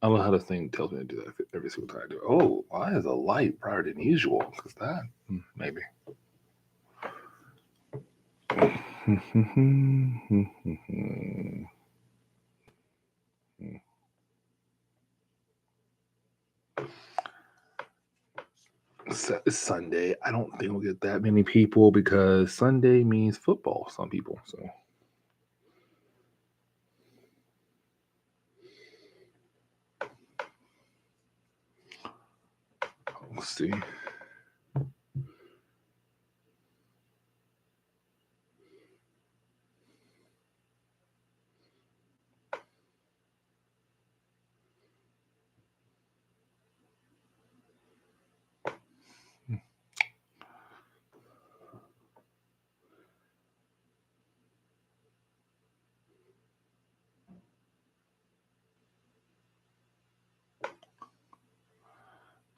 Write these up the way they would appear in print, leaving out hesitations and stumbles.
I love how this thing tells me to do that every single time I do it. Oh, why is a light brighter than usual? Because that, maybe. It's Sunday. I don't think we'll get that many people because Sunday means football. Some people. So we'll see.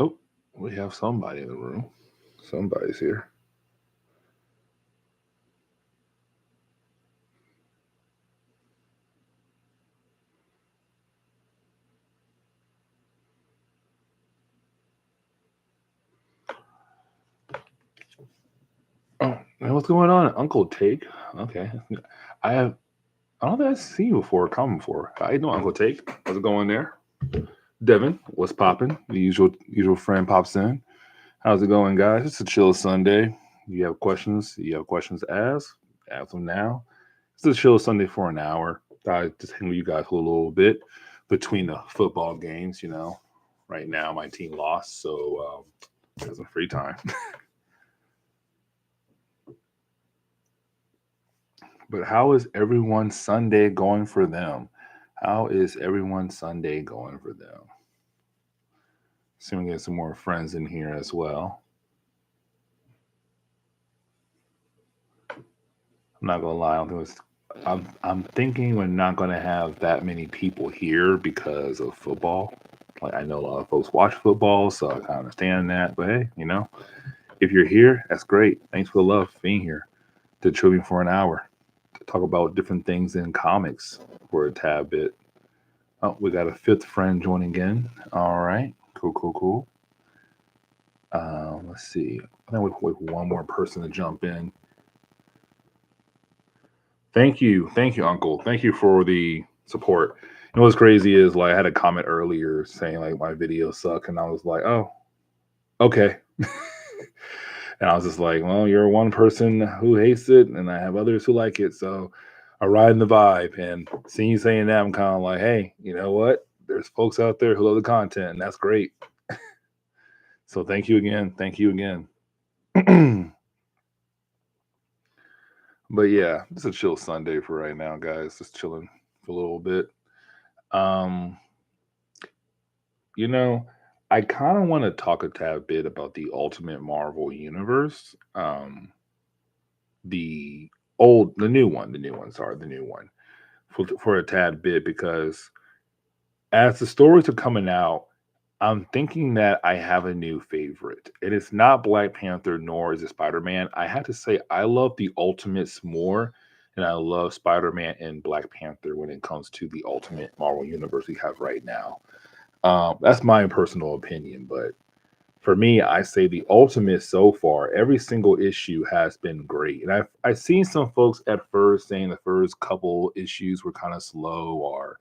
Oh, we have somebody in the room. Somebody's here. Oh, man, what's going on, Uncle Take? Okay, I have. I don't think I've seen you before, come before. How you doing, Uncle Take? How's it going there? Devin, what's popping? The usual friend pops in. How's it going, guys? It's a chill Sunday. You have questions? You have questions to ask them now. It's a chill Sunday for an hour. I just hang with you guys for a little bit between the football games. Right now my team lost, so got some free time. But how is everyone's Sunday going for them? How is everyone's Sunday going for them? See if we get some more friends in here as well. I'm not gonna lie, I don't think it's. I'm thinking we're not gonna have that many people here because of football. Like I know a lot of folks watch football, so I kind of understand that. But hey, if you're here, that's great. Thanks for the love for being here to Tribune for an hour to talk about different things in comics for a tad bit. Oh, we got a fifth friend joining in. All right, cool, cool, cool. Let's see. I think we wait for one more person to jump in. Thank you, Uncle. Thank you for the support. What's crazy is like I had a comment earlier saying like my videos suck, and I was like, oh, okay. And I was just like, well, you're one person who hates it, and I have others who like it, so I ride in the vibe. And seeing you saying that, I'm kind of like, hey, you know what? There's folks out there who love the content, and that's great. So thank you again. Thank you again. But yeah, it's a chill Sunday for right now, guys. Just chilling for a little bit. Um, you know, I kind of want to talk a tad bit about the Ultimate Marvel Universe. The the new one, sorry, the new one for a tad bit because as the stories are coming out, I'm thinking that I have a new favorite. It is not Black Panther nor is it Spider Man. I have to say I love the Ultimates more, and I love Spider Man and Black Panther when it comes to the Ultimate Marvel Universe we have right now. That's my personal opinion, but for me, I say the Ultimate so far, every single issue has been great. And I've seen some folks at first saying the first couple issues were kind of slow or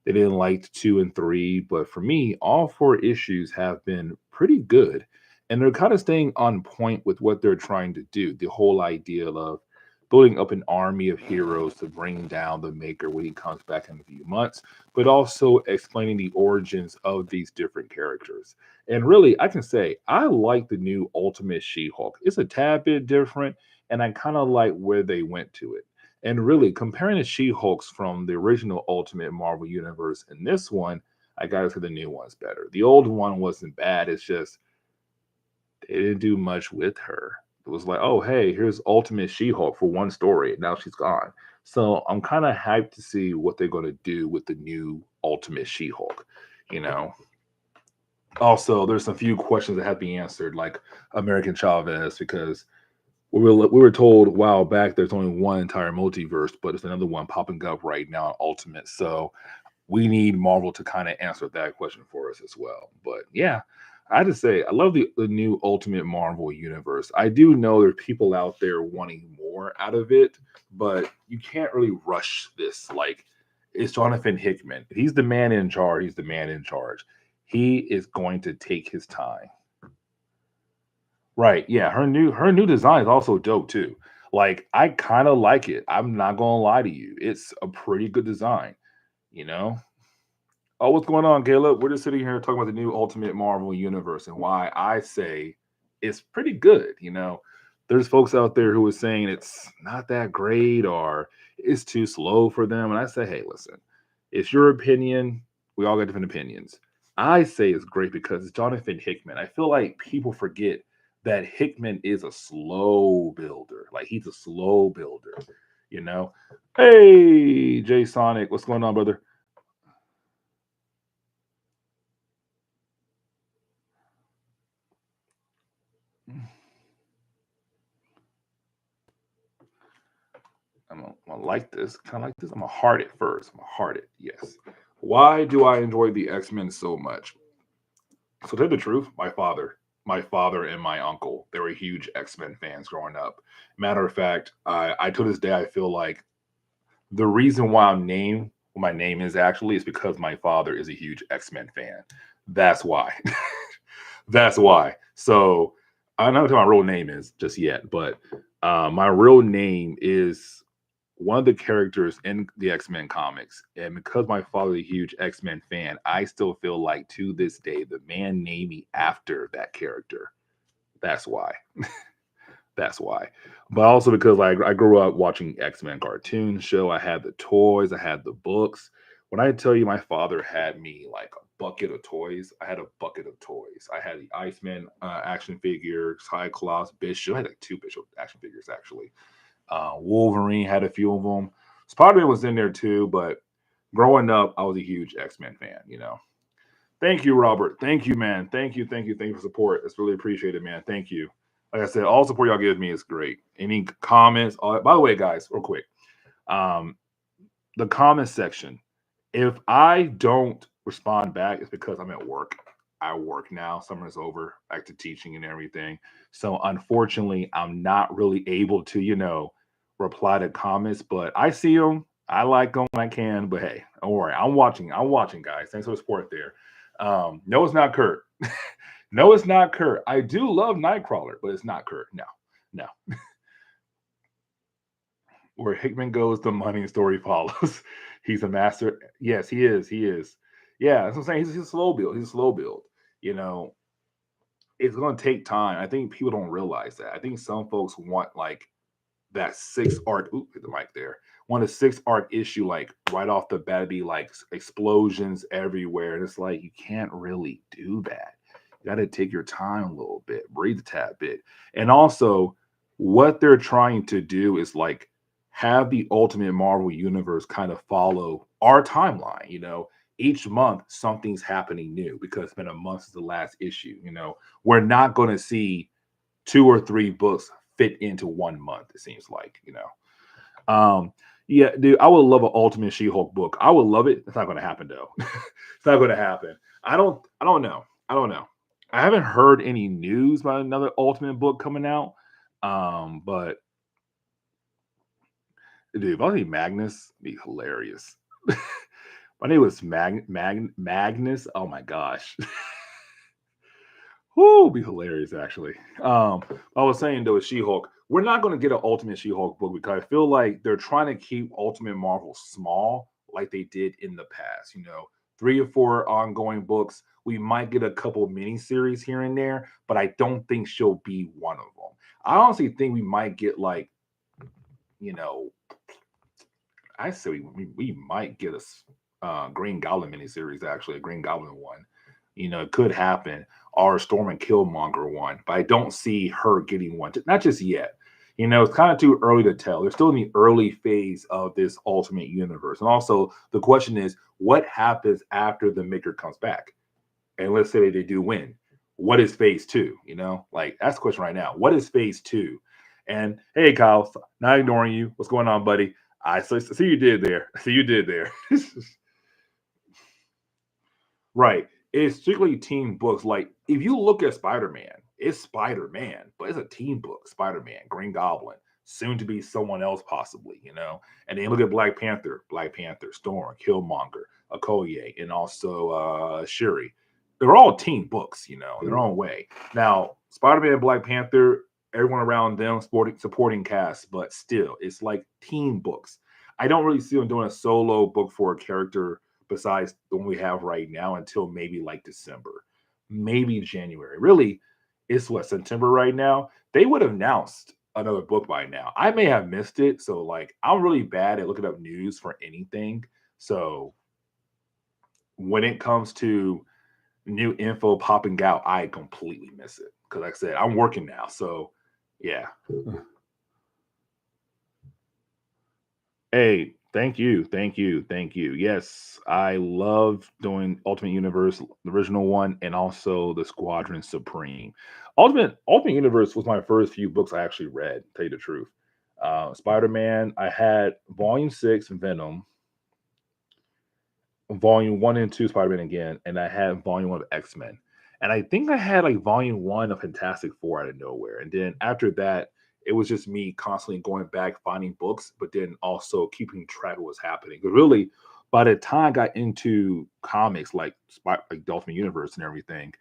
they didn't like 2 and 3, but for me, all 4 issues have been pretty good. And they're kind of staying on point with what they're trying to do. The whole idea of building up an army of heroes to bring down the Maker when he comes back in a few months, but also explaining the origins of these different characters. And really, I can say I like the new Ultimate She Hulk. It's a tad bit different, and I kind of like where they went to it. And really, comparing the She Hulks from the original Ultimate Marvel Universe and this one, I gotta say the new one's better. The old one wasn't bad. It's just they didn't do much with her. It was like, oh, hey, here's Ultimate She Hulk for one story. Now she's gone. So I'm kind of hyped to see what they're going to do with the new Ultimate She Hulk. You know, also, there's a few questions that have to be answered, like American Chavez, because we were told a while back there's only one entire multiverse, but there's another one popping up right now on Ultimate. So we need Marvel to kind of answer that question for us as well. But yeah, I just say I love the new Ultimate Marvel universe. I do know there's people out there wanting more out of it, but you can't really rush this. Like it's Jonathan Hickman. If he's the man in charge, he's the man in charge. He is going to take his time. Right. Yeah. Her new design is also dope too. Like I kind of like it. I'm not gonna lie to you. It's a pretty good design, you know? Oh, what's going on, Caleb? We're just sitting here talking about the new Ultimate Marvel Universe and why I say it's pretty good. There's folks out there who are saying it's not that great or it's too slow for them. And I say, hey, listen, it's your opinion. We all got different opinions. I say it's great because it's Jonathan Hickman. I feel like people forget that Hickman is a slow builder. Like he's a slow builder, you know? Hey, Jay Sonic, what's going on, brother? I'm gonna like this, kind of like this. I'm gonna heart it first. I'm gonna heart it. Yes. Why do I enjoy the X Men so much? So to tell you the truth, my father and my uncle, they were huge X Men fans growing up. Matter of fact, I to this day I feel like the reason why I'm named what my name is actually is because my father is a huge X Men fan. That's why. That's why. So I'm not gonna tell my real name is just yet, but my real name is one of the characters in the X-Men comics. And because my father is a huge X-Men fan, I still feel like to this day the man named me after that character. That's why. That's why. But also because I grew up watching X-Men cartoon show. I had the toys, I had the books. When I tell you my father had me like a bucket of toys, I had a bucket of toys. I had the Iceman action figure, Cyclops, Bishop. I had like two Bishop action figures actually. Wolverine had a few of them. Spider-Man was in there too, but growing up, I was a huge X-Men fan. Thank you, Robert. Thank you, man. Thank you for support. It's really appreciated, man. Thank you. Like I said, all support y'all give me is great. Any comments? By the way, guys, real quick, um, the comment section. If I don't respond back, it's because I'm at work. I work now. Summer's over, back to teaching and everything. So unfortunately, I'm not really able to, reply to comments. But I see them. I like them when I can. But hey, don't worry. I'm watching. I'm watching, guys. Thanks for the support there. No, it's not Kurt. No, it's not Kurt. I do love Nightcrawler, but it's not Kurt. No, no. Where Hickman goes, the money story follows. He's a master. Yes, he is. He is. Yeah, that's what I'm saying. He's a slow build. He's a slow build. You know, it's going to take time. I think people don't realize that. I think some folks want like that six arc. Oop, hit the mic there. Want a six arc issue like right off the bat, be like explosions everywhere, and it's like you can't really do that. You got to take your time a little bit, breathe a tad bit, and also what they're trying to do is like have the Ultimate Marvel universe kind of follow our timeline. Each month something's happening new because it's been a month since the last issue. We're not going to see two or three books fit into 1 month. It seems like. Yeah, dude, I would love an Ultimate She-Hulk book. I would love it. It's not going to happen though. It's not going to happen. I don't know. I don't know. I haven't heard any news about another Ultimate book coming out. But dude, if I was Magnus, it'd be hilarious. My name was Magnus. Oh my gosh. Whoo, be hilarious actually. I was saying though, with She-Hulk, we're not going to get an Ultimate She-Hulk book because I feel like they're trying to keep Ultimate Marvel small, like they did in the past. 3 or 4 ongoing books. We might get a couple miniseries here and there, but I don't think she'll be one of them. I honestly think we might get like, you know, I say we might get a Green Goblin miniseries, actually, a Green Goblin one. It could happen, or a Storm and Killmonger one, but I don't see her getting one, not just yet. It's kind of too early to tell. They're still in the early phase of this Ultimate Universe. And also, the question is, what happens after the Maker comes back? And let's say they do win. What is phase two? Like that's the question right now. What is phase two? And hey, Kyle, not ignoring you. What's going on, buddy? I see you did there. I see you did there. Right. It's strictly team books. Like if you look at Spider-Man, it's Spider-Man, but it's a team book. Spider-Man, Green Goblin, soon to be someone else possibly, you know. And then look at Black Panther, Storm, Killmonger, Okoye, and also Shuri. They're all team books, you know, in their own way. Now, Spider-Man, Black Panther, everyone around them supporting cast, but still, it's like team books. I don't really see them doing a solo book for a character besides the one we have right now until maybe like December, maybe January. Really, it's what, September right now? They would have announced another book by now. I may have missed it. So, like, I'm really bad at looking up news for anything. So, when it comes to new info popping out, I completely miss it. Because, like I said, I'm working now. So, yeah. Hey, thank you, thank you, thank you. Yes, I love doing Ultimate Universe, the original one, and also the Squadron Supreme. Ultimate Universe was my first few books I actually read. To tell you the truth, Spider Man. I had Volume 6, Venom, Volume 1 and 2, Spider Man again, and I had Volume 1 of X Men. And I think I had like Volume 1 of Fantastic Four out of nowhere. And then after that, it was just me constantly going back, finding books, but then also keeping track of what's happening. But really, by the time I got into comics like the Ultimate Universe and everything,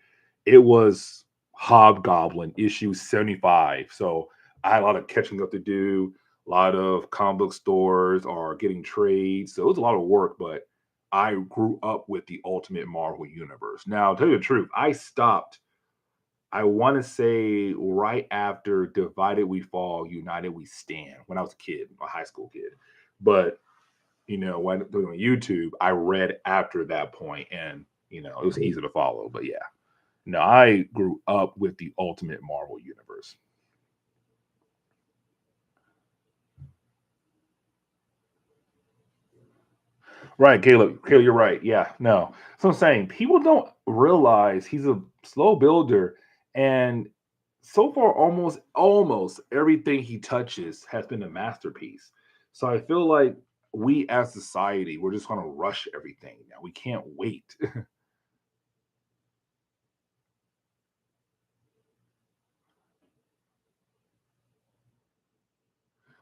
it was Hobgoblin issue 75. So I had a lot of catching up to do, a lot of comic book stores or getting trades. So it was a lot of work, but I grew up with the Ultimate Marvel Universe. Now, to tell you the truth, I stopped, I want to say right after Divided We Fall, United We Stand, when I was a kid, a high school kid. But, when doing on YouTube, I read after that point and, it was easy to follow. But yeah, no, I grew up with the Ultimate Marvel Universe. Right, Caleb. Caleb, you're right. Yeah, no. So I'm saying people don't realize he's a slow builder, and so far, almost everything he touches has been a masterpiece. So I feel like we as society, we're just going to rush everything now. We can't wait.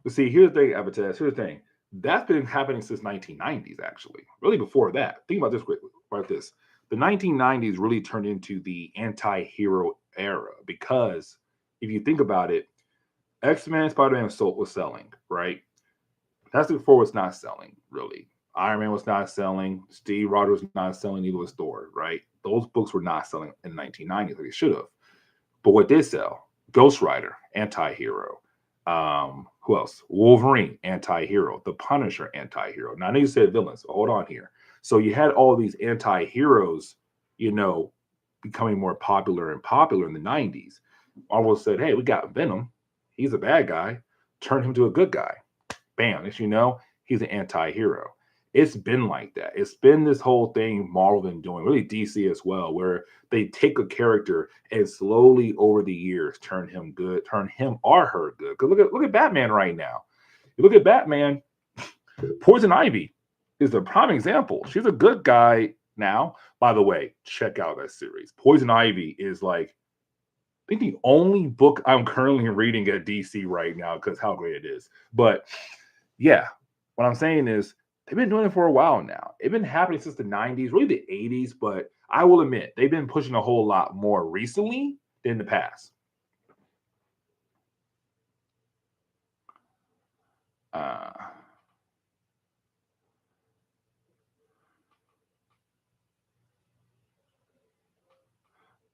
But see, here's the thing, Abatas. Here's the thing. That's been happening since 1990s, actually. Really before that. Think about this quickly. Like this. The 1990s really turned into the anti-hero era because if you think about it, X-Men, Spider-Man was selling, right? Fantastic Four was not selling, really. Iron Man was not selling. Steve Rogers was not selling. Neither was Thor, right? Those books were not selling in the 1990s like they should have. But what did sell? Ghost Rider, anti-hero. Who else? Wolverine, anti-hero. The Punisher, anti-hero. Now I know you said villains, but hold on here. So you had all these anti-heroes, you know, becoming more popular and popular in the 90s. Marvel said, hey, we got Venom. He's a bad guy. Turn him to a good guy. Bam, as you know, he's an anti-hero. It's been like that. It's been this whole thing Marvel been doing, really DC as well, where they take a character and slowly over the years turn him good, turn him or her good. Because look at Batman right now. You look at Batman, Poison Ivy is a prime example. She's a good guy now. By the way, check out that series. Poison Ivy is like I think the only book I'm currently reading at DC right now because how great it is. But yeah, what I'm saying is they've been doing it for a while now. It's been happening since the 90s, really the 80s, but I will admit they've been pushing a whole lot more recently than the past. Uh,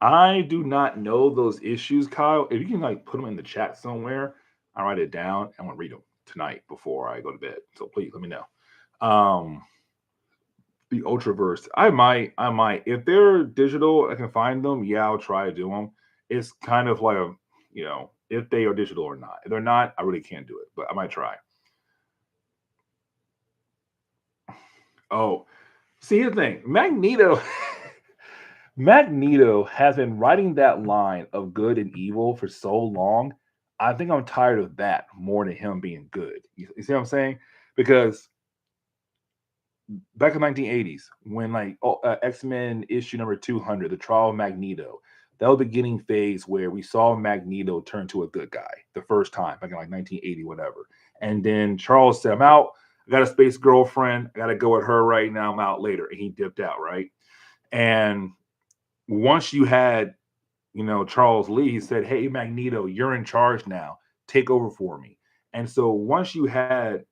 I do not know those issues, Kyle. If you can like put them in the chat somewhere, I'll write it down. I want to read them tonight before I go to bed. So please let me know. Um, the Ultraverse. I might. If they're digital, I can find them. Yeah, I'll try to do them. It's kind of like if they are digital or not. If they're not, I really can't do it, but I might try. Oh, see the thing, Magneto. Magneto has been writing that line of good and evil for so long. I think I'm tired of that more than him being good. You see what I'm saying? Because back in 1980s when like X-Men issue number 200, the trial of Magneto. That was the beginning phase where we saw Magneto turn to a good guy the first time back in like 1980, whatever. And then Charles said, I'm out. I got a space girlfriend. I got to go with her right now. I'm out later. And he dipped out, right? And once you had, Charles Lee, he said, hey, Magneto, you're in charge now. Take over for me. And so once you had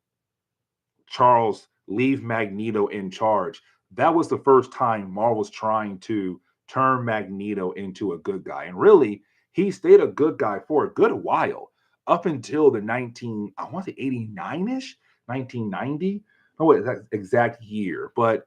Charles leave Magneto in charge, that was the first time Marvel was trying to turn Magneto into a good guy. And really, he stayed a good guy for a good while, up until the I want to say 89-ish, 1990. No, what exact year. But,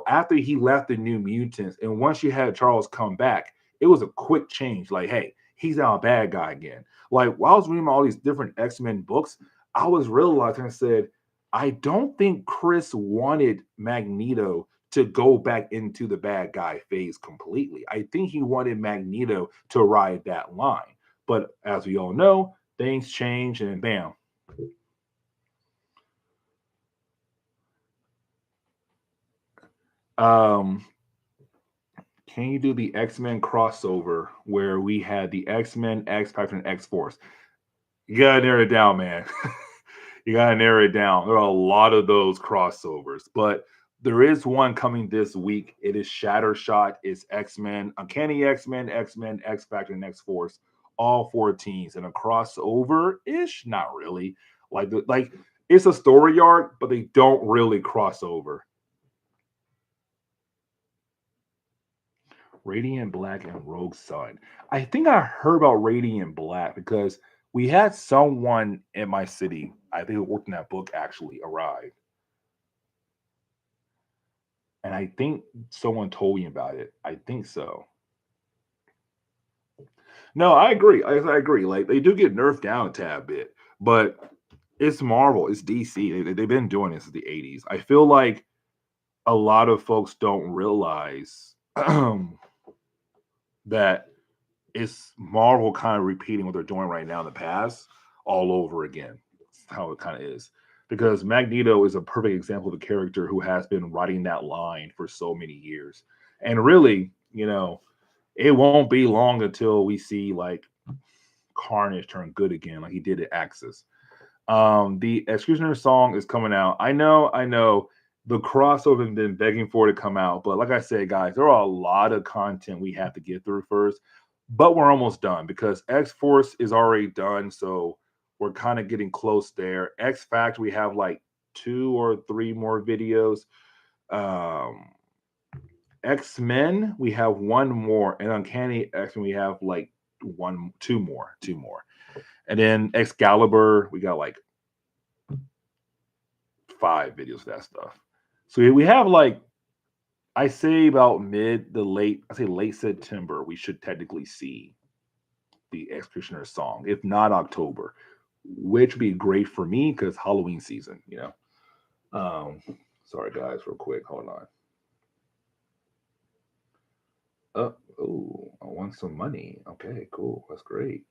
after he left the New Mutants, and once you had Charles come back, it was a quick change. Like, hey, he's now a bad guy again. Like, while I was reading all these different X-Men books, I was realizing, I said, I don't think Chris wanted Magneto to go back into the bad guy phase completely. I think he wanted Magneto to ride that line. But as we all know, things change and bam. Um, can you do the X-Men crossover where we had the X-Men, X-Factor, and X-Force? You gotta narrow it down, man. You gotta narrow it down. There are a lot of those crossovers, but there is one coming this week. It is Shattershot. It's X-Men, Uncanny X-Men, X-Men, X-Factor, and X-Force, all 4 teams. And a crossover-ish? Not really. Like it's a story arc, but they don't really cross over. Radiant Black and Rogue Sun. I think I heard about Radiant Black because we had someone in my city, I think who worked in that book, actually arrive. And I think someone told me about it. I think so. No, I agree. I agree. Like they do get nerfed down a tad bit, but it's Marvel, it's DC. They've been doing this since the 80s. I feel like a lot of folks don't realize that it's Marvel kind of repeating what they're doing right now in the past all over again. That's how it kind of is. Because Magneto is a perfect example of a character who has been riding that line for so many years. And really, it won't be long until we see like Carnage turn good again, like he did at Axis. The Executioner song is coming out. I know. The crossover has been begging for it to come out, but like I said, guys, there are a lot of content we have to get through first. But we're almost done because X Force is already done, so we're kind of getting close there. X Factor, we have like 2 or 3 more videos. Um, X Men, we have 1 more, and Uncanny X Men, we have like 2 more. And then Excalibur, we got like 5 videos of that stuff. So we have like I say about late September, we should technically see the Executioner song, if not October, which would be great for me because Halloween season. Um, sorry guys, real quick, hold on. Oh, I want some money. Okay, cool, that's great.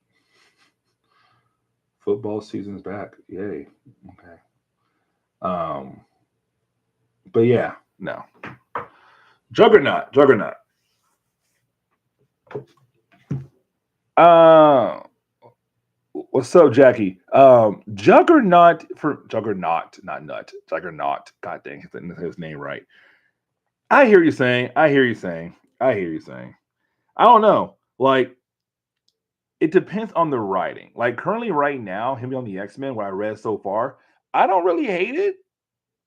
Football season's back, yay. Okay. Um, but yeah, no. Juggernaut. Uh, what's up, Jackie? Juggernaut, not nut. Juggernaut. God dang, his name right. I hear you saying. I don't know. Like, it depends on the writing. Like currently, right now, him on the X-Men, what I read so far, I don't really hate it.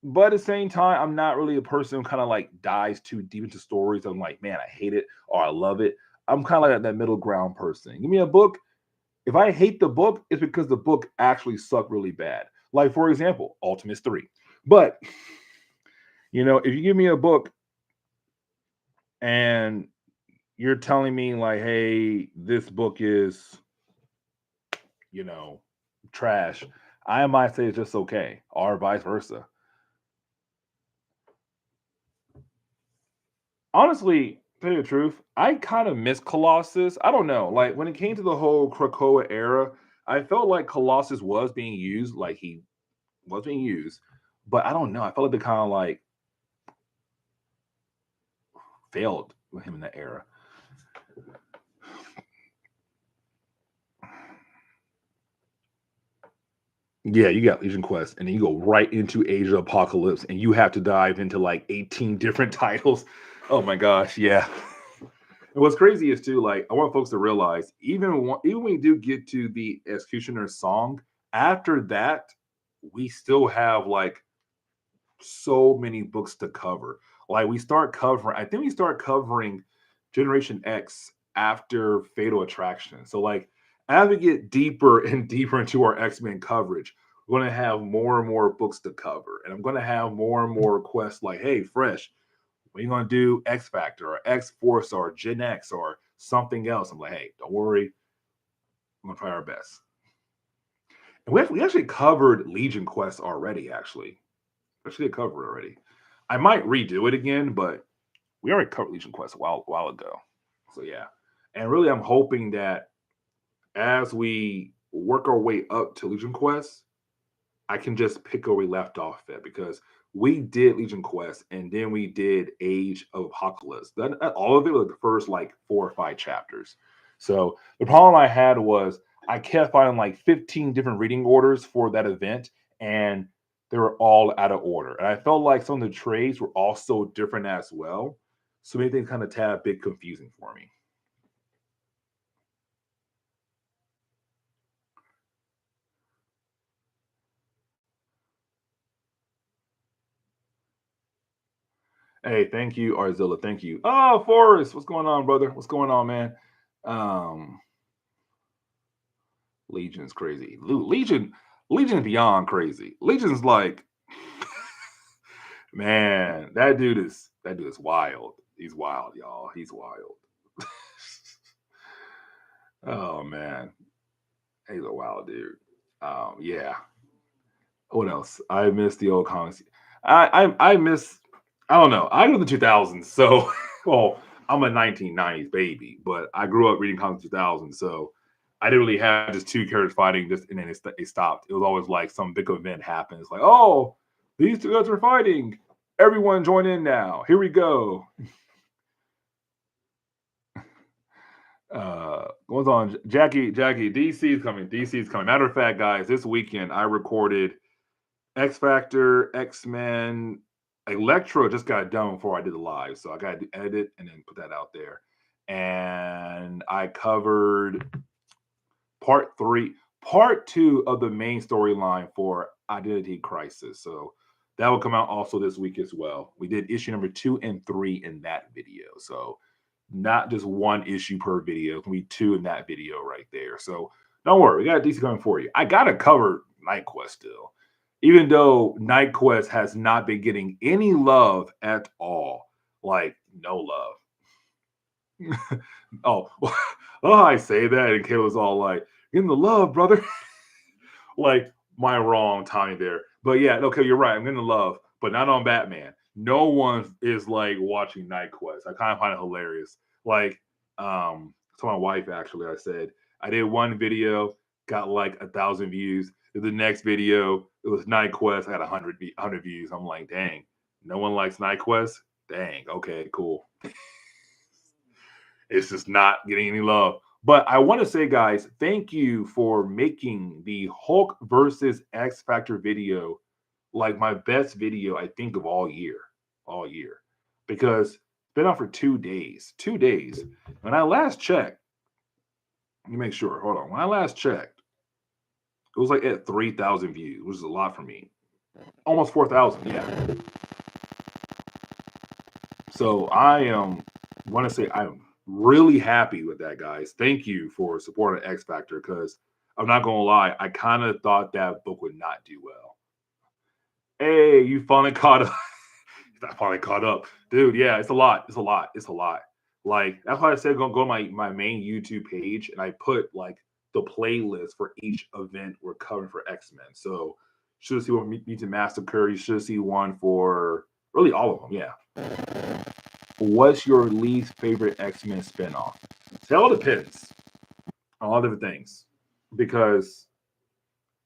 But at the same time, I'm not really a person who kind of like dives too deep into stories. I'm like, man, I hate it or I love it. I'm kind of like that middle ground person. Give me a book. If I hate the book, it's because the book actually sucked really bad. Like, for example, Ultimates 3. But, if you give me a book and you're telling me, like, hey, this book is, you know, trash, I might say it's just okay, or vice versa. Honestly, tell you the truth, I kind of miss Colossus. I don't know. Like, when it came to the whole Krakoa era, I felt like Colossus was being used, like he was being used, but I don't know. I felt like they kind of like failed with him in that era. Yeah, you got Legion Quest, and then you go right into Age of Apocalypse, and you have to dive into like 18 different titles. Oh my gosh, yeah. And what's crazy is too, like, I want folks to realize, even when we do get to the Executioner song, after that, we still have like so many books to cover. Like we start covering, I think we start covering Generation X after Fatal Attraction. So like as we get deeper and deeper into our X-Men coverage, we're gonna have more and more books to cover. And I'm gonna have more and more requests like, hey, Fresh, when you gonna do X Factor or X Force or Gen X or something else? I'm like, hey, don't worry, I'm gonna try our best. And we actually covered Legion Quest already, actually. Actually covered already. I might redo it again, but we already covered Legion Quest a while ago. So yeah. And really I'm hoping that as we work our way up to Legion Quest, I can just pick where we left off at because we did Legion Quest and then we did Age of Apocalypse. All of it was the first like 4 or 5 chapters. So the problem I had was I kept finding like 15 different reading orders for that event, and they were all out of order. And I felt like some of the trades were also different as well. So made things kind of tad bit confusing for me. Hey, thank you, Arzilla. Thank you. Oh, Forrest, what's going on, brother? What's going on, man? Um, Legion's crazy. Legion beyond crazy. Legion's like, man, that dude is wild. He's wild, y'all. He's wild. Oh man, he's a wild dude. Yeah. What else? I miss the old comics. I miss. I don't know. I grew up in the 2000s, so well, I'm a 1990s baby, but I grew up reading comics 2000s, so I didn't really have just two characters fighting, just and then it stopped. It was always like some big event happens, like oh, these two guys are fighting. Everyone join in now. Here we go. What's on? Jackie, DC is coming. DC is coming. Matter of fact, guys, this weekend I recorded X Factor, X Men, Electro just got done before I did the live, so I got to edit and then put that out there. And I covered part 2 of the main storyline for Identity Crisis. So that will come out also this week as well. We did issue number 2 and 3 in that video. So not just one issue per video, it can be 2 in that video right there. So don't worry, we got a DC coming for you. I gotta cover Night Quest still, even though Night Quest has not been getting any love at all. Like no love. Oh, oh, I say that, and Kayla's all like, "In the love, brother." Like my wrong timing there, but yeah, okay, you're right. I'm in the love, but not on Batman. No one is like watching Night Quest. I kind of find it hilarious. Like, to my wife actually, I said I did one video, got like 1,000 views. Did the next video, it was Night Quest, I had 100 views. I'm like, dang, no one likes Night Quest. Dang, okay, cool. It's just not getting any love. But I want to say, guys, thank you for making the Hulk versus X Factor video like my best video, I think, of all year, because it's been out for 2 days. 2 days. When I last checked, let me make sure. Hold on. When I last checked, it was like at 3,000 views, which is a lot for me. Almost 4,000. Yeah. So I want to say I'm really happy with that, guys. Thank you for supporting X Factor because I'm not gonna lie, I kind of thought that book would not do well. Hey, you finally caught up. I finally caught up, dude. Yeah, it's a lot. It's a lot. It's a lot. Like that's why I said go to my main YouTube page and I put like the playlist for each event we're covering for X Men. So should see one Mutant Massacre. You should see one for really all of them. Yeah. What's your least favorite X Men spinoff? It all depends on all different things because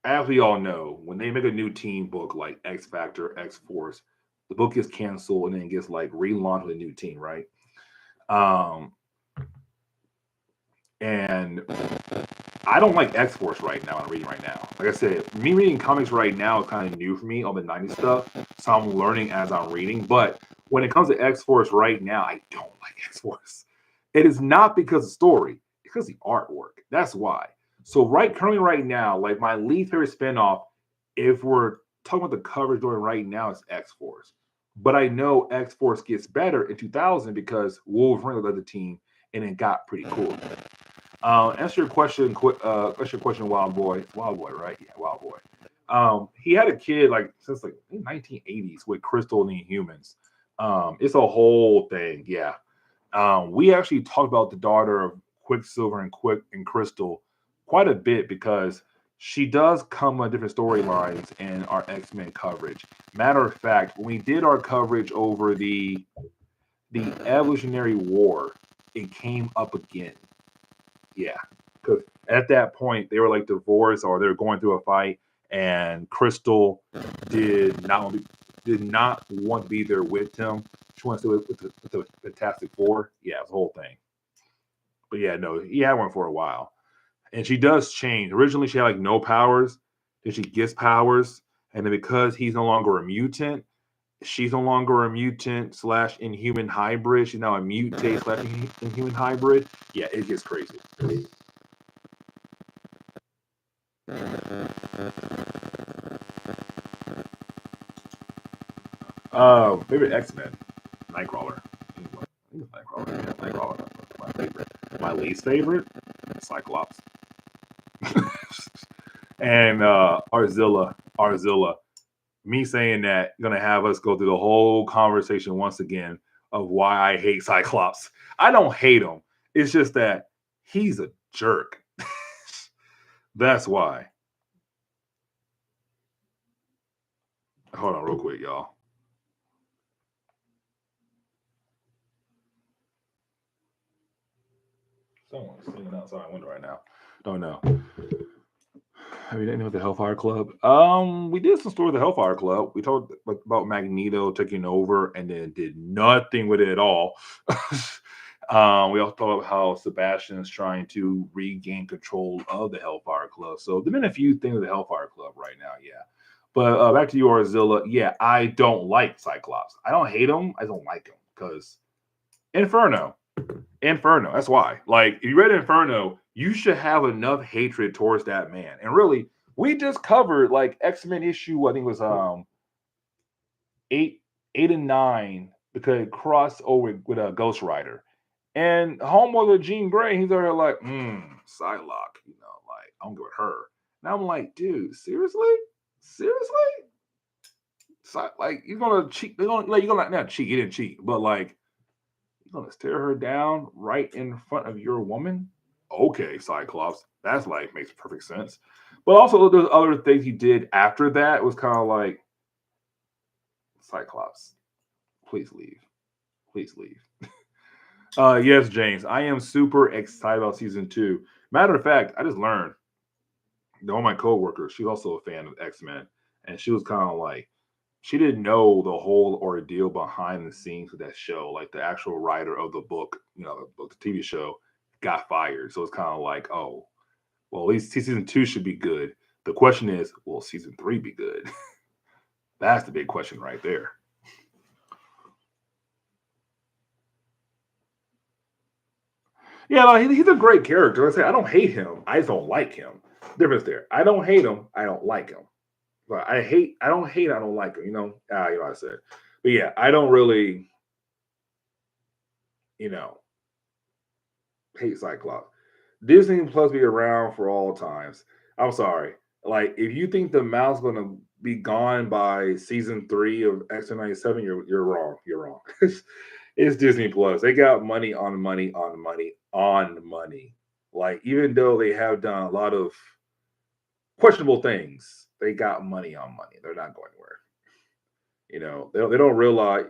as we all know, when they make a new team book like X Factor, X Force, the book gets canceled and then gets like relaunched with a new team, right? Um, and I don't like X Force right now. I'm reading right now. Like I said, me reading comics right now is kind of new for me, all the 90s stuff. So I'm learning as I'm reading. But when it comes to X Force right now, I don't like X Force. It is not because of story, it's because of the artwork. That's why. So currently right now, like my least favorite spinoff, if we're talking about the coverage doing right now, is X Force. But I know X Force gets better in 2000 because Wolverine led the team and it got pretty cool. Answer your question. Answer your question, Wild Boy. It's Wild Boy, right? Yeah, Wild Boy. He had a kid like since like 1980s with Crystal and the Inhumans. It's a whole thing. Yeah. We actually talked about the daughter of Quicksilver and Crystal quite a bit because she does come on different storylines in our X-Men coverage. Matter of fact, when we did our coverage over the Evolutionary War, it came up again. Yeah, because at that point they were like divorced or they were going through a fight, and Crystal did not did not want to be there with him. She wants to with the Fantastic Four. Yeah, it was the whole thing. But yeah, no, he had one for a while, and she does change. Originally, she had like no powers, then she gets powers, and then because he's no longer a mutant, she's no longer a mutant slash inhuman hybrid. She's now a mutate slash inhuman hybrid. Yeah, it gets crazy. Favorite X Men, Nightcrawler. I think it's Nightcrawler. Yeah, Nightcrawler. My favorite. My least favorite, Cyclops. And Arzilla. Me saying that gonna have us go through the whole conversation once again of why I hate Cyclops. I don't hate him. It's just that he's a jerk. That's why. Hold on, real quick, y'all. Someone's sitting outside my window right now. Don't know. Have you done anything with the Hellfire Club? We did some story with the Hellfire Club. We talked about Magneto taking over and then did nothing with it at all. We also talked about how Sebastian is trying to regain control of the Hellfire Club. So there've been a few things with the Hellfire Club right now, yeah. But back to you, Arzilla. Yeah, I don't like Cyclops. I don't hate him. I don't like him because Inferno. Inferno. That's why. Like, if you read Inferno, you should have enough hatred towards that man. And really, we just covered like X-Men issue, I think it was eight, 8 and 9, because it crossed over with a Ghost Rider. And homeboy with Jean Grey, he's there like, Psylocke, like I'm good with her. And I'm like, dude, seriously? Seriously? Like you're gonna cheat, you're gonna not cheat, you didn't cheat, but like you're gonna stare her down right in front of your woman? Okay, Cyclops. That's like makes perfect sense. But also there's other things he did after that. It was kind of like Cyclops, please leave. Please leave. Yes, James. I am super excited about season 2. Matter of fact, I just learned one of my coworkers, she's also a fan of X-Men, and she was kind of like, she didn't know the whole ordeal behind the scenes of that show. Like the actual writer of the book, the TV show, got fired. So it's kind of like, oh, well, at least season 2 should be good. The question is, will season 3 be good? That's the big question right there. Yeah, no, he's a great character. I say I don't hate him. I just don't like him. Difference there. I don't hate him. I don't like him. But I don't hate. I don't like him. I said. But yeah, I don't really, you know, hate Cyclops. Disney Plus be around for all times. I'm sorry. Like, if you think the mouse gonna be gone by season 3 of X-Men '97, you're wrong. You're wrong. It's Disney Plus. They got money on money on money on money. Like, even though they have done a lot of questionable things, they got money on money. They're not going anywhere. They don't realize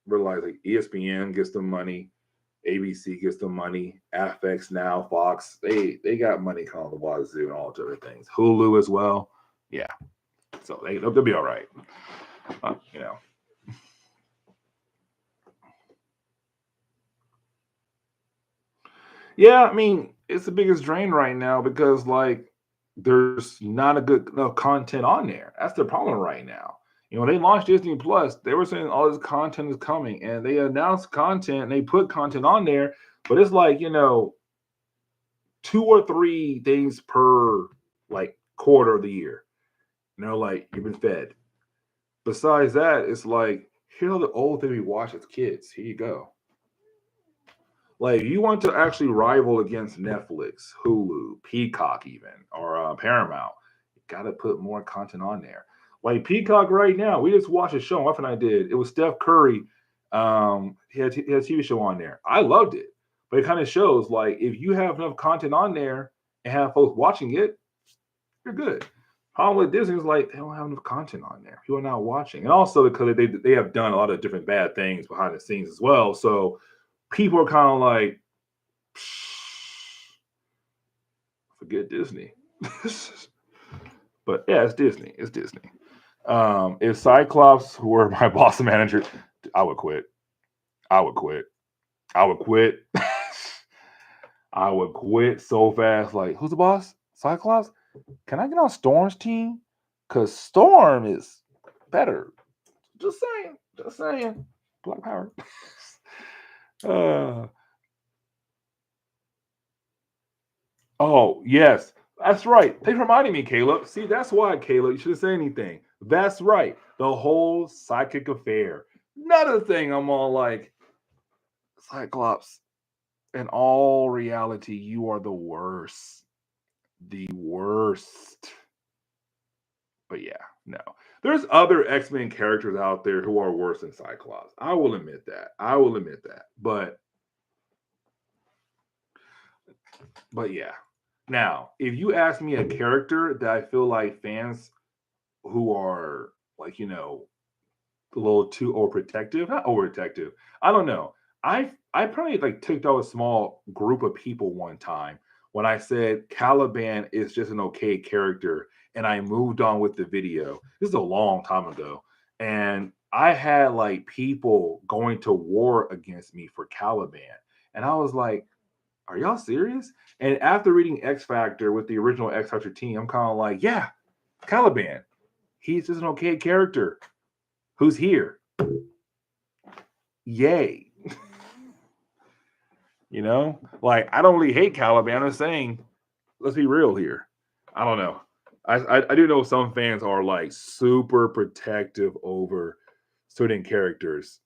like ESPN gets them money, ABC gets them money, FX now, Fox. They got money calling the wazoo and all different things. Hulu as well. Yeah, so they'll be all right. Uh, you know. Yeah, I mean, it's the biggest drain right now because like there's not a good enough content on there. That's the problem right now. When they launched Disney Plus, they were saying all this content is coming, and they announced content and they put content on there, but it's like two or three things per like quarter of the year. Like you've been fed. Besides that, it's like here's all the old thing we watched as kids. Here you go. Like you want to actually rival against Netflix, Hulu, Peacock, even or Paramount, you got to put more content on there. Like Peacock right now, we just watched a show. My friend and I did. It was Steph Curry. He had a TV show on there. I loved it, but it kind of shows like if you have enough content on there and have folks watching it, you're good. Problem with Disney is like they don't have enough content on there. People are not watching, and also because they have done a lot of different bad things behind the scenes as well. So people are kind of like, forget Disney. But yeah, it's Disney. It's Disney. If Cyclops were my boss manager, I would quit. I would quit. I would quit. I would quit so fast. Like, who's the boss? Cyclops? Can I get on Storm's team? Because Storm is better. Just saying. Just saying. Black Power. uh, oh, yes. That's right. Thanks for reminding me, Caleb. See, that's why, Caleb, you shouldn't say anything. That's right. The whole psychic affair. Another thing I'm all like, Cyclops, in all reality, you are the worst. The worst. But yeah, no. There's other X-Men characters out there who are worse than Cyclops. I will admit that. I will admit that. But yeah. Now, if you ask me a character that I feel like fans who are like, a little too overprotective, not overprotective. I don't know. I probably like took out a small group of people one time when I said Caliban is just an okay character, and I moved on with the video. This is a long time ago, and I had like people going to war against me for Caliban, and I was like, "Are y'all serious?" And after reading X Factor with the original X Factor team, I'm kind of like, "Yeah, Caliban, he's just an okay character who's here. Yay." Like I don't really hate Caliban. I'm just saying, let's be real here. I don't know. I do know some fans are like super protective over certain characters.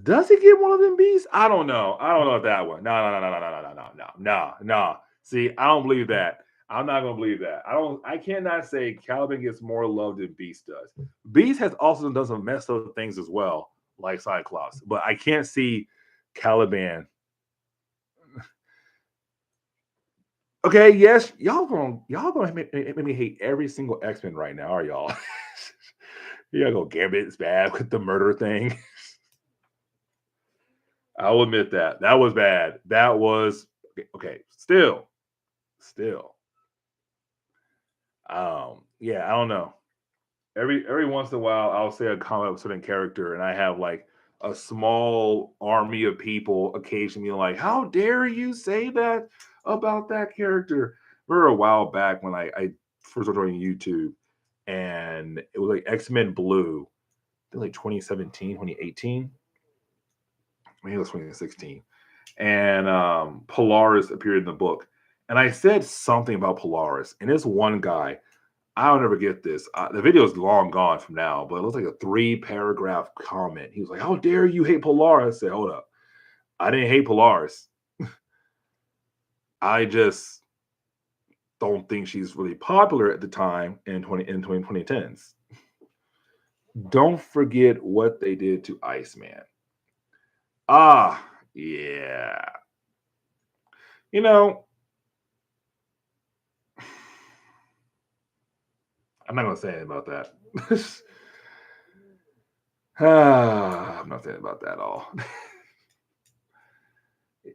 Does he get one of them beasts? I don't know. I don't know if that one. No, no, no, no, no, no, no, no, no, no, no. See, I don't believe that. I'm not gonna believe that. I cannot say Caliban gets more love than Beast does. Beast has also done some messed up things as well, like Cyclops. But I can't see Caliban. Okay, yes, y'all gonna make me hate every single X-Men right now, are y'all? You gotta go Gambit's bad with the murder thing. I'll admit that. That was bad. That was okay. Still. Yeah, I don't know. Every once in a while I'll say a comment with a certain character and I have like a small army of people occasionally like, how dare you say that about that character? Remember a while back when I first started joining YouTube and it was like X-Men Blue, I think like 2017, 2018. Maybe it was 2016. And Polaris appeared in the book. And I said something about Polaris, and this one guy, I'll never get this. The video is long gone from now, but it looks like a 3-paragraph comment. He was like, "How dare you hate Polaris?" I said, "Hold up, I didn't hate Polaris. I just don't think she's really popular at the time in 2010s. Don't forget what they did to Iceman. Ah, yeah. You know, I'm not gonna say anything about that. I'm not saying about that at all.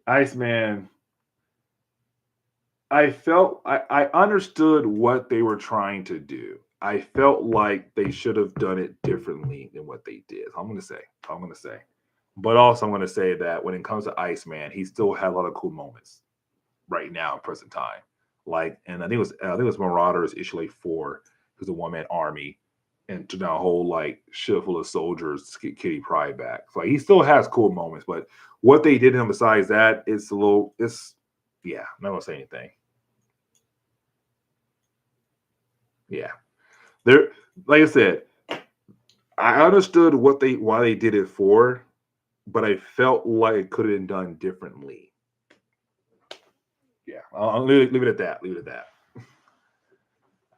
Iceman, I understood what they were trying to do. I felt like they should have done it differently than what they did. I'm gonna say. But also, I'm going to say that when it comes to Iceman, he still had a lot of cool moments right now in present time. Like, and I think it was Marauders issue like 4, who's a one man army, and to now a whole like ship full of soldiers to get Kitty Pryde back. So like, he still has cool moments, but what they did to him besides that, it's a little, it's yeah, I'm not gonna say anything. Yeah, there, like I said, I understood what they why they did it for, but I felt like it could have been done differently. Yeah, I'll leave it at that. Leave it at that.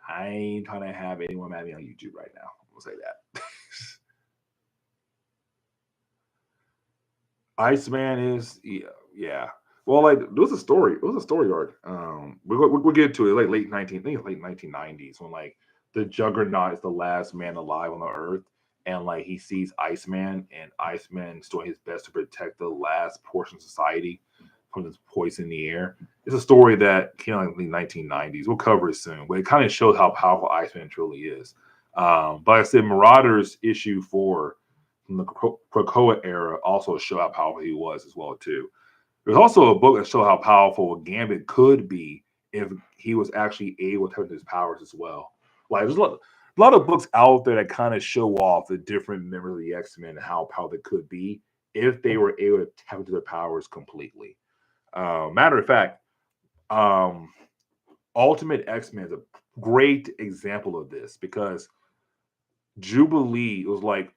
I ain't trying to have anyone mad at me on YouTube right now. We'll say that. Iceman is yeah. Well, like there was a story. It was a story arc. We'll get to it like late 19. I think it's late 1990s when like the Juggernaut is the last man alive on the Earth, and like he sees Iceman, and Iceman is doing his best to protect the last portion of society from this poison in the air. It's a story that came out in the 1990s. We'll cover it soon, but it kind of shows how powerful Iceman truly is. But like I said, Marauders issue 4 from the Krakoa era also show how powerful he was as well too. There's also a book that show how powerful Gambit could be if he was actually able to tap into his powers as well. Like there's a lot of books out there that kind of show off the different members of the X-Men and how powerful they could be if they were able to tap into their powers completely. Matter of fact, um, Ultimate X-Men is a great example of this because Jubilee was like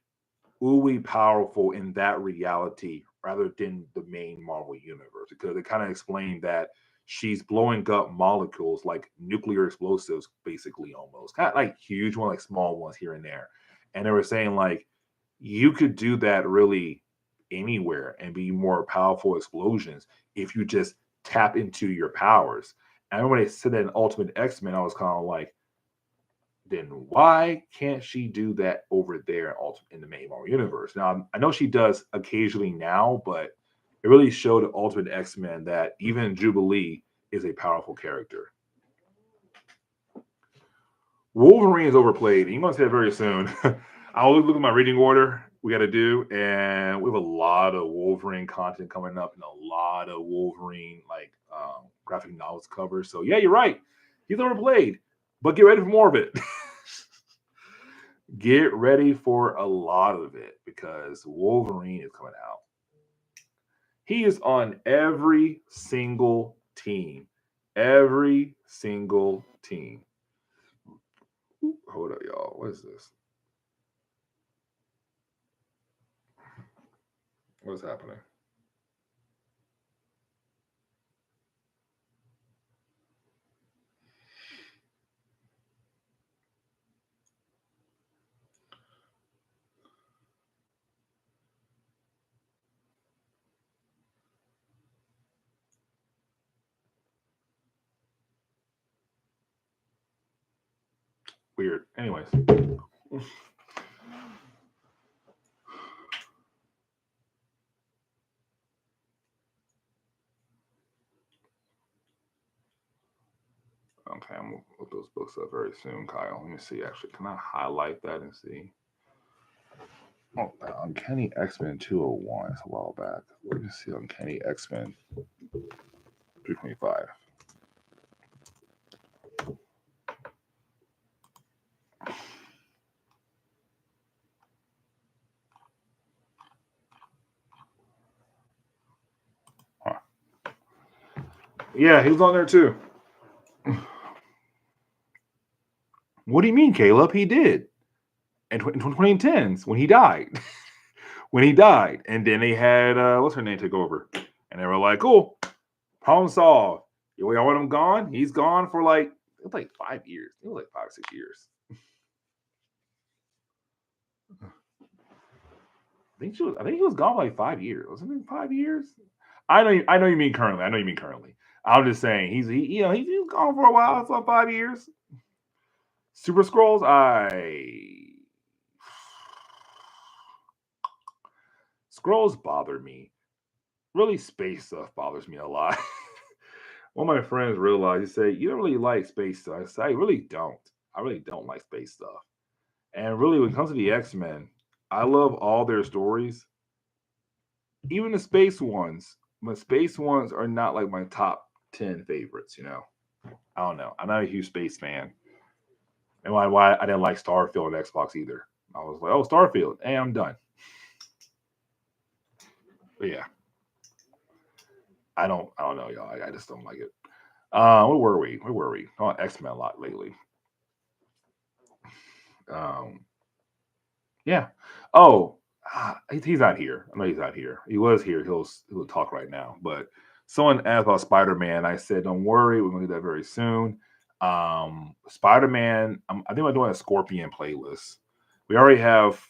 ooey powerful in that reality rather than the main Marvel universe because it kind of explained that she's blowing up molecules like nuclear explosives, basically almost kind of like huge ones, like small ones here and there. And they were saying like you could do that really anywhere and be more powerful explosions if you just tap into your powers. And when they said that in Ultimate X Men, I was kind of like, then why can't she do that over there in the main Marvel universe? Now I know she does occasionally now, but it really showed Ultimate X Men that even Jubilee is a powerful character. Wolverine is overplayed. You're gonna say that very soon. I'll look at my reading order we got to do, and we have a lot of Wolverine content coming up, and a lot of Wolverine like graphic novels covers. So yeah, you're right. He's overplayed, but get ready for more of it. Get ready for a lot of it because Wolverine is coming out. He is on every single team. Every single team. Hold up, y'all. What is this? What is happening? Weird. Anyways. Okay, I'm gonna look those books up very soon, Kyle. Let me see. Actually, can I highlight that and see? Oh, Uncanny X Men 201. It's a while back. Let me see Uncanny X Men 325. Huh. Yeah, he was on there too. What do you mean, Caleb? He did. In 2010s when he died. When he died. And then they had, what's her name take over? And they were like, cool, problem solved. You want him gone? He's gone for like, it was like 5 years. It was like 5, 6 years. I think he was gone for like 5 years. Wasn't it 5 years? I know you mean currently. I know you mean currently. I'm just saying he's gone for a while. It's like 5 years. Super Scrolls, Scrolls bother me. Really, space stuff bothers me a lot. One of my friends realized, he said, "You don't really like space stuff." I said, "I really don't. I really don't like space stuff." And really, when it comes to the X Men, I love all their stories, even the space ones. My space ones are not like my top 10 favorites. I don't know. I'm not a huge space fan, and why I didn't like Starfield on Xbox either. I was like, oh, Starfield, hey, I'm done. But yeah, I don't know, y'all. I just don't like it. Where were we? Where were we? On X-Men a lot lately. Um, yeah. Oh, he's not here. I know he's not here. He was here. He'll talk right now. But someone asked about Spider-Man. I said, don't worry, we're gonna do that very soon. Spider-Man. I think we're doing a Scorpion playlist. We already have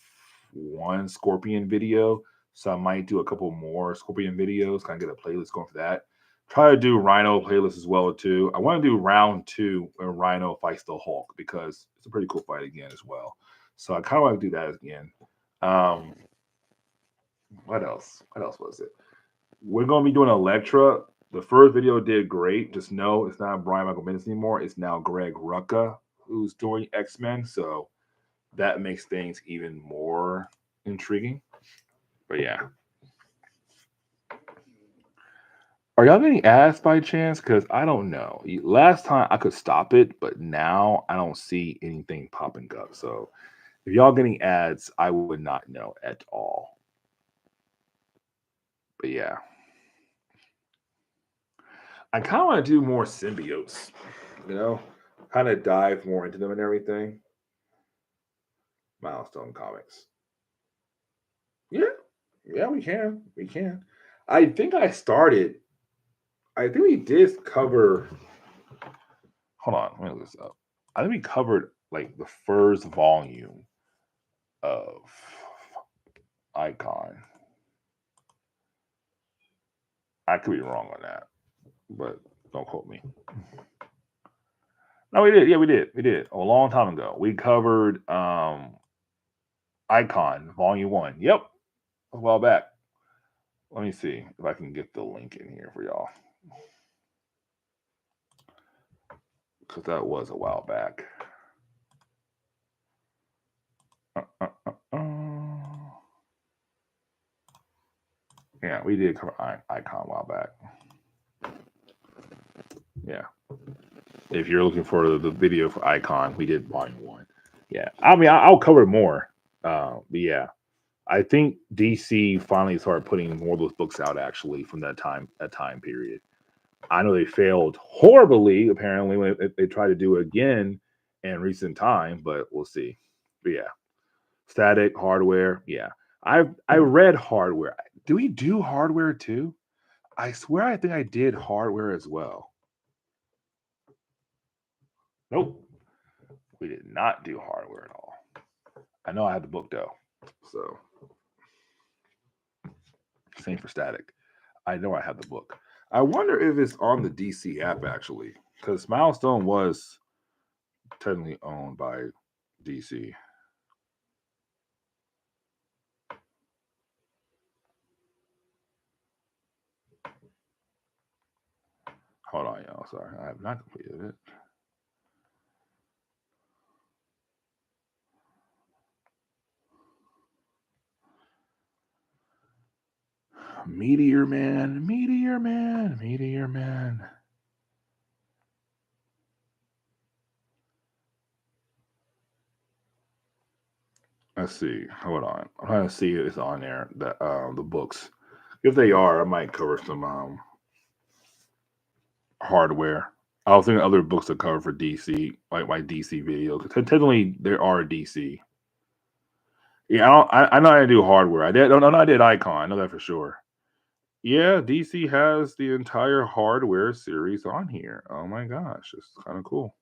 one Scorpion video, so I might do a couple more Scorpion videos. Kind of get a playlist going for that. Try to do Rhino playlist as well too. I want to do round two when Rhino fights the Hulk because it's a pretty cool fight again as well. So I kind of want to do that again. Um, what else? What else was it? We're gonna be doing Electra. The first video did great. Just know it's not Brian Michael Bendis anymore. It's now Greg Rucka who's doing X Men. So that makes things even more intriguing. But yeah, are y'all getting ads by chance? Because I don't know. Last time I could stop it, but now I don't see anything popping up. So if y'all getting ads, I would not know at all. But yeah, I kind of want to do more symbiotes, you know, kind of dive more into them and everything. Milestone Comics. Yeah, yeah, we can. We can. I think I started. I think we did cover. Hold on, let me look this up. I think we covered like the first volume of Icon. I could be wrong on that, but don't quote me. No, we did. Yeah, we did. We did a long time ago. We covered Icon Volume One. Yep, a while back. Let me see if I can get the link in here for y'all because that was a while back. Yeah, we did cover Icon a while back. Yeah. If you're looking for the video for Icon, we did Volume 1. Yeah. I mean, I'll cover more. But yeah, I think DC finally started putting more of those books out actually from that time period. I know they failed horribly, apparently, when they tried to do it again in recent time, but we'll see. But yeah. Static, hardware. Yeah. I read hardware. Do we do hardware too? I swear I think I did hardware as well. Nope. We did not do hardware at all. I know I had the book though. So same for static. I know I have the book. I wonder if it's on the DC app actually, because Milestone was technically owned by DC. Hold on, y'all. Sorry, I have not completed it. Meteor Man, Meteor Man, Meteor Man. Let's see. Hold on. I'm trying to see if it's on there. The books. If they are, I might cover some hardware. I was thinking other books to cover for DC, like my DC video. Technically, there are DC. Yeah, I know I do hardware. I did. No, no, I did Icon. I know that for sure. Yeah, DC has the entire hardware series on here. Oh my gosh, it's kind of cool.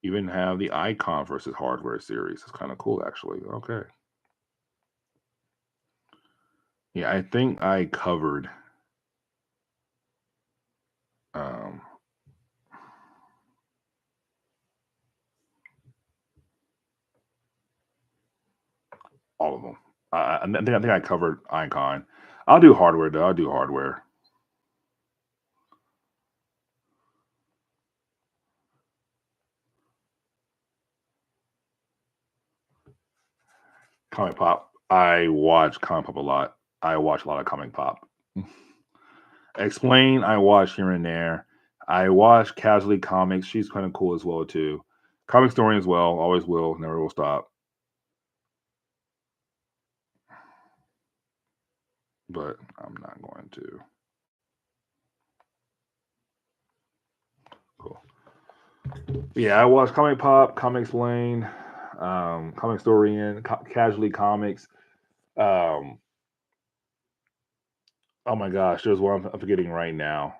Even have the Icon versus hardware series. It's kind of cool, actually. Okay. Yeah, I think I covered um, all of them. I think I covered Icon. I'll do hardware though. I'll do hardware. Comic Pop. I watch Comic Pop a lot. I watch a lot of Comic Pop. Explain, I watch here and there. I watch Casually Comics. She's kind of cool as well too. Comic Story as well. Always will. Never will stop. But I'm not going to. Cool. Yeah, I watch Comic Pop, Comic Explain, Comic Story, and Casually Comics. Um, oh my gosh, there's one I'm forgetting right now.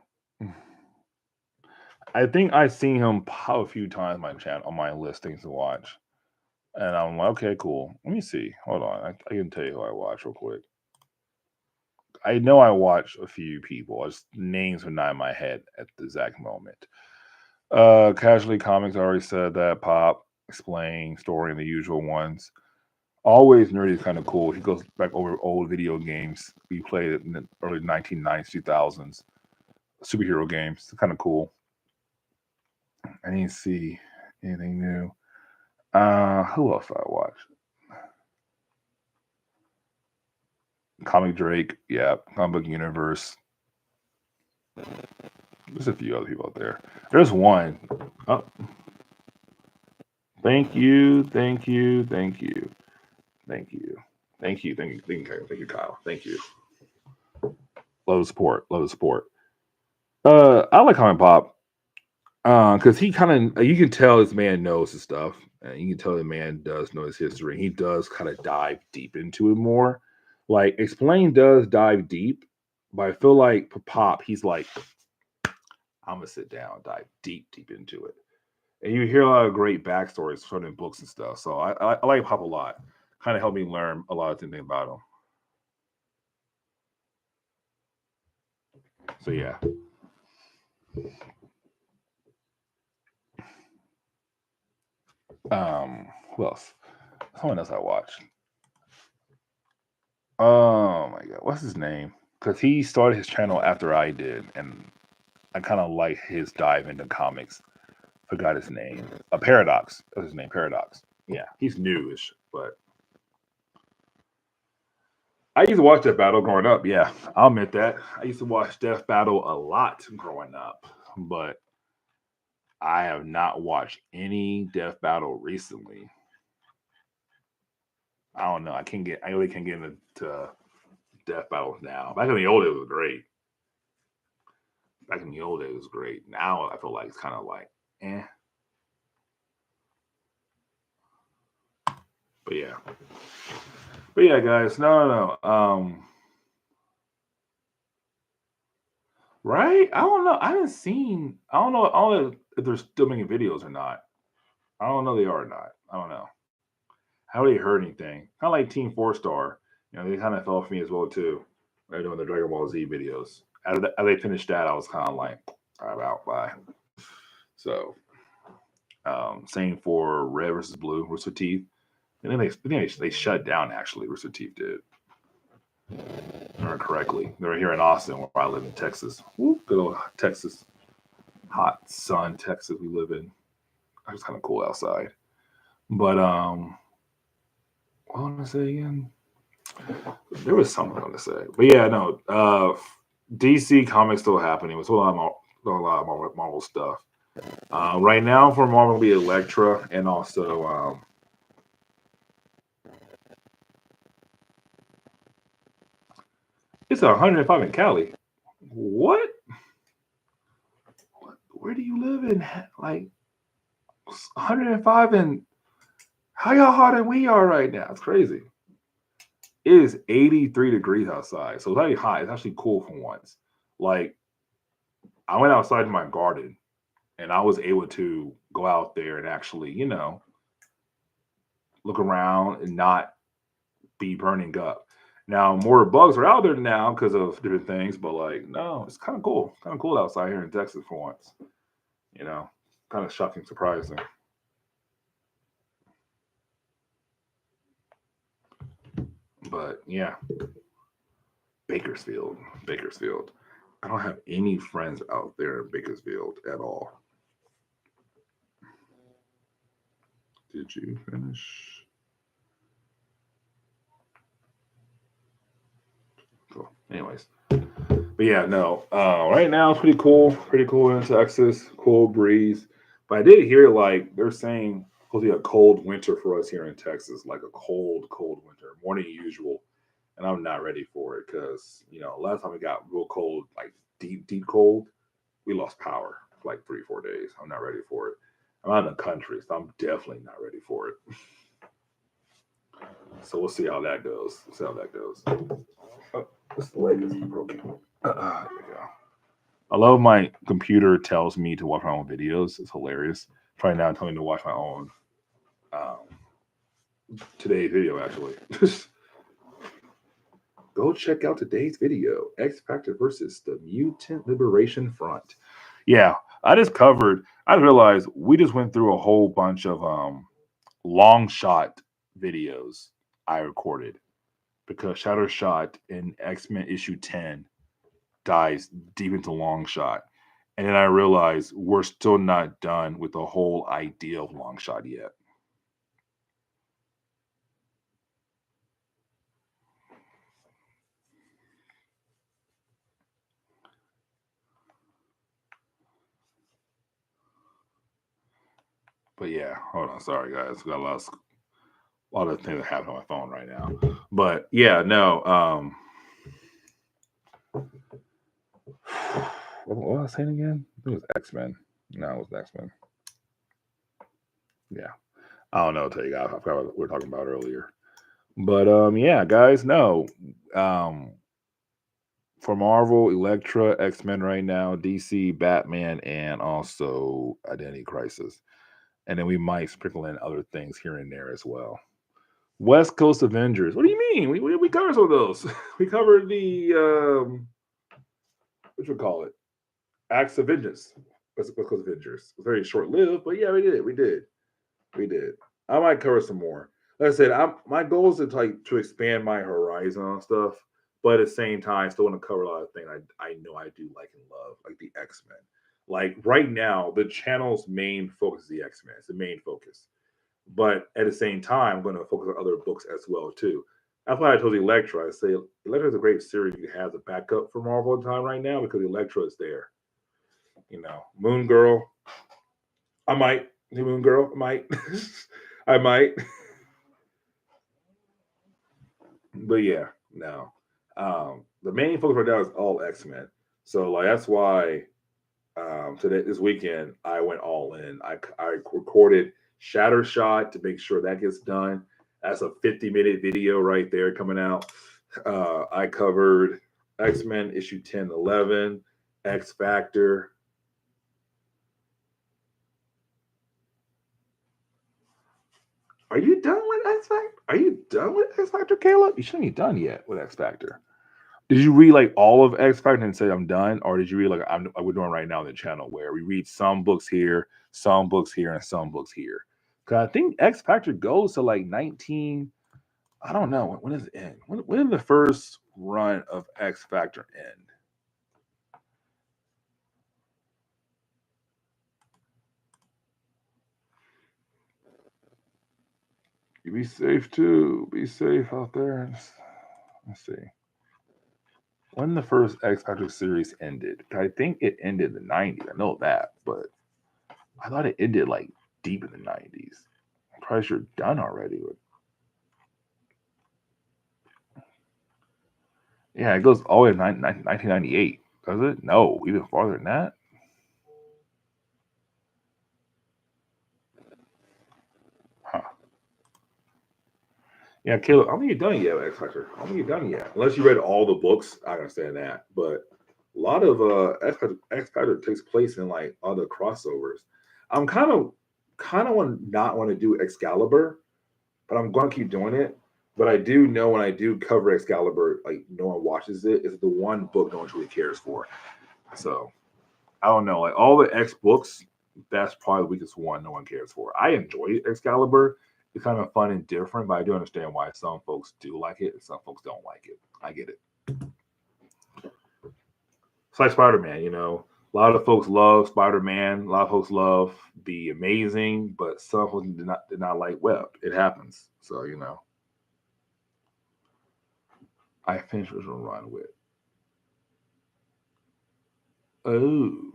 I think I've seen him pop a few times on my channel on my list things to watch, and I'm like, okay, cool. Let me see. Hold on, I can tell you who I watch real quick. I know I watch a few people. Just names are not in my head at the exact moment. Casually Comics, I already said that. Pop, Explain, Story, and the usual ones. Always Nerdy is kind of cool. He goes back over old video games we played in the early 1990s, 2000s, superhero games. It's kind of cool. I didn't see anything new. Who else do I watch? Comic Drake, yeah, Comic Book Universe. There's a few other people out there. There's one. Oh, thank you, thank you, thank you, thank you, thank you, thank you, thank you, Kyle. Thank you. Love the support. Love the support. I like Comic Pop. Because he kind of, you can tell this man knows his stuff, and you can tell the man does know his history. He does kind of dive deep into it more. Like Explain does dive deep, but I feel like for Pop, he's like, I'm gonna sit down, dive deep into it, and you hear a lot of great backstories from in books and stuff. So I like Pop a lot. Kind of helped me learn a lot of things about him. So yeah. Who else? Someone else I watched. Oh my god, what's his name? Because he started his channel after I did, and I kind of like his dive into comics. Forgot his name. A Paradox. That's his name. Paradox. Yeah, he's newish, but I used to watch Death Battle growing up. Yeah, I'll admit that. I used to watch Death Battle a lot growing up, but I have not watched any Death Battle recently. I don't know. I really can't get into Death Battles now. Back in the old days, it was great. Back in the old days, it was great. Now I feel like it's kind of like, eh. But yeah. But yeah, guys. No. Right? I don't know. I haven't seen. I don't know if they're still making videos or not. I don't know they are or not. I don't know. I haven't really heard anything. Kind of like Team Four Star. They kind of fell for me as well too. They're doing the Dragon Ball Z videos. As they finished that, I was kind of like, all right, out, bye. So, same for Red versus Blue, Rooster Teeth. And then they shut down actually. Rooster Teeth did. Remember correctly. They're here in Austin, where I live in Texas. Woo, good old Texas, hot sun, Texas. We live in. It's kind of cool outside. But what want to say again? There was something I want to say. But yeah, no. DC Comics still happening. It's a lot of Marvel stuff. Right now for Marvel will be Elektra and also it's 105 in Cali. What? Where do you live in? Like 105 and how y'all hotter than we are right now? It's crazy. It is 83 degrees outside, so it's actually hot. It's actually cool for once. Like I went outside in my garden, and I was able to go out there and actually, look around and not be burning up. Now more bugs are out there now because of different things, but like no, it's kind of cool. Kind of cool outside here in Texas for once. You know, kind of shocking, surprising. But yeah, Bakersfield, Bakersfield. I don't have any friends out there in Bakersfield at all. Did you finish? So, anyways, but yeah, no. Right now it's pretty cool in Texas, cool breeze. But I did hear like they're saying supposed to be a cold winter for us here in Texas, like a cold winter, more than usual. And I'm not ready for it because last time it got real cold, like deep cold, we lost power for like 3 4 days. I'm not ready for it. I'm out in the country, so I'm definitely not ready for it. So we'll see how that goes. We'll see how that goes. Oh, this leg is broken. There we go. I love my computer tells me to watch my own videos. It's hilarious. Trying now telling me to watch my own today's video actually. Go check out today's video. X Factor versus the Mutant Liberation Front. Yeah, I realized we just went through a whole bunch of long shot videos I recorded because Shatter Shot in X-Men issue 10 dives deep into long shot. And then I realized we're still not done with the whole idea of long shot yet. But yeah, hold on. Sorry, guys. We got a lot of things that happen on my phone right now. But yeah, no. What was I saying again? I think it was X-Men. No, it was X-Men. Yeah. I don't know. I'll tell you guys. I forgot what we were talking about earlier. But yeah, guys, no. For Marvel, Elektra, X-Men right now, DC, Batman, and also Identity Crisis. And then we might sprinkle in other things here and there as well. West Coast Avengers. What do you mean? We covered some of those. We covered the what you call it? Acts of Vengeance. West Coast Avengers. It was very short lived, but yeah, we did. We did. I might cover some more. Like I said, my goal is to expand my horizon on stuff, but at the same time, I still want to cover a lot of things I know I do like and love, like the X-Men. Like right now, the channel's main focus is the X-Men. It's the main focus. But at the same time, I'm going to focus on other books as well too. That's why I told Elektra. I say Elektra is a great series you have the backup for Marvel time right now because Elektra is there. Moon Girl. I might do Moon Girl. I might. I might. But yeah, no. The main focus right now is all X-Men. So like that's why this weekend I went all in. I recorded Shatter Shot to make sure that gets done. That's a 50-minute video right there coming out. I covered X-Men issue 10, 11, X Factor. Are you done with X Factor? Are you done with X Factor, Caleb? You shouldn't be done yet with X Factor. Did you read like all of X Factor and say I'm done, or did you read like we're doing right now on the channel where we read some books here, some books here, and some books here? Because I think X Factor goes to like 19. I don't know when does it end. When did the first run of X Factor end? You be safe too. Be safe out there. Let's see. When the first X Factor series ended, I think it ended in the 90s. I know that, but I thought it ended like deep in the 90s. I'm probably sure done already with. Yeah, it goes all the way to 1998. Does it? No, even farther than that. Huh. Yeah, Caleb, I don't think you're done yet with X Factor. I don't think you're done yet. Unless you read all the books, I understand that. But a lot of X Factor takes place in like other crossovers. I'm kind of not want to do Excalibur, but I'm going to keep doing it. But I do know when I do cover Excalibur, like no one watches it. It's the one book no one really cares for. So I don't know. Like all the X books, that's probably the weakest one no one cares for. I enjoy Excalibur. It's kind of fun and different, but I do understand why some folks do like it and some folks don't like it. I get it. It's like Spider Man, A lot of folks love Spider Man. A lot of folks love the Amazing, but some folks did not like Web. It happens. So. I finished original run with. Oh,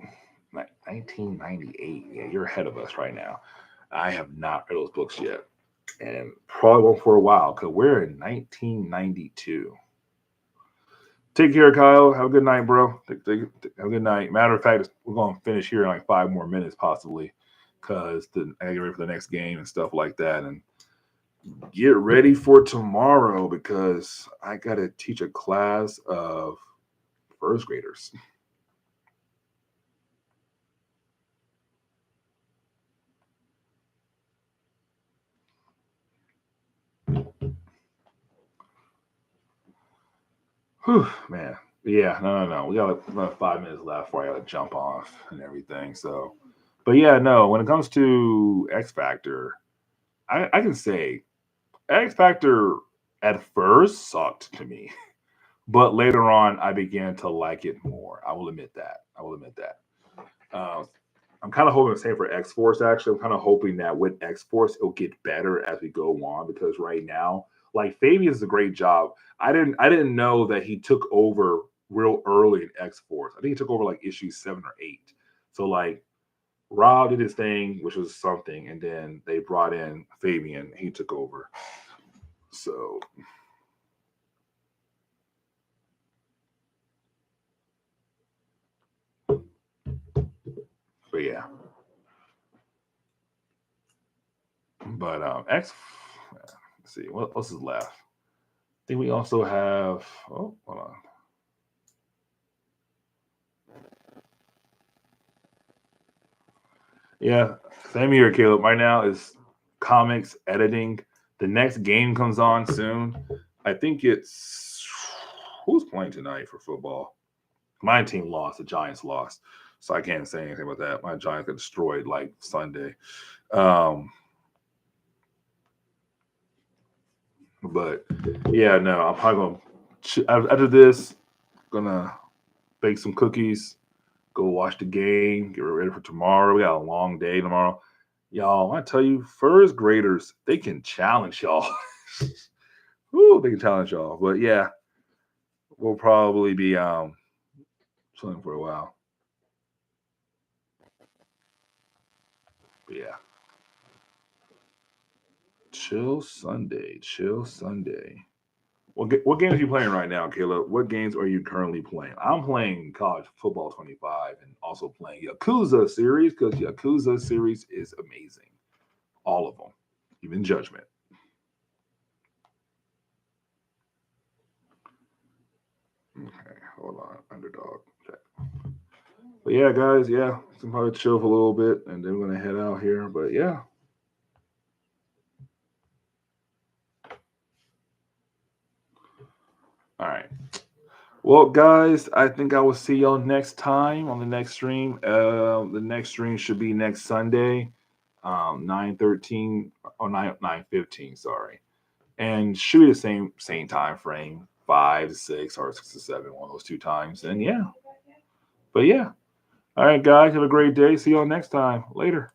1998. Yeah, you're ahead of us right now. I have not read those books yet, and probably won't for a while because we're in 1992. Take care, Kyle. Have a good night, bro. Have a good night. Matter of fact, we're going to finish here in like 5 more minutes, possibly, because I get ready for the next game and stuff like that. And get ready for tomorrow because I got to teach a class of first graders. Whew, man. Yeah, no. We got like about 5 minutes left before I got to jump off and everything. So, but yeah, no, when it comes to X Factor, I can say X Factor at first sucked to me, but later on I began to like it more. I will admit that. I will admit that. I'm kind of hoping the same for X Force. Actually, I'm kind of hoping that with X Force it'll get better as we go on because right now, like Fabian does a great job. I didn't know that he took over real early in X Force. I think he took over like issue 7 or 8. So like Rob did his thing, which was something, and then they brought in Fabian. He took over. So but yeah, but X. Let's see what else is left. I think we also have. Oh, hold on. Yeah, same here, Caleb. Right now is comics editing. The next game comes on soon. I think it's who's playing tonight for football. My team lost. The Giants lost, so I can't say anything about that. My Giants got destroyed like Sunday. Um, but yeah, no, I'm probably after this gonna bake some cookies, go watch the game, get ready for tomorrow. We got a long day tomorrow. Y'all, I tell you, first graders, they can challenge y'all. Woo, they can challenge y'all. But yeah, we'll probably be chilling for a while. But yeah. Chill Sunday. Chill Sunday. What games are you playing right now, Caleb? What games are you currently playing? I'm playing College Football 25 and also playing Yakuza series because Yakuza series is amazing. All of them, even Judgment. Okay, hold on. Underdog. Okay. But yeah, guys, yeah, so probably chill for a little bit and then we're gonna head out here. But yeah. All right. Well, guys, I think I will see y'all next time on the next stream. The next stream should be next Sunday, 9:13 or 9:15. Sorry, and should be the same time frame, 5 to 6 or 6 to 7, one of those two times. And yeah, but yeah. All right, guys, have a great day. See y'all next time. Later.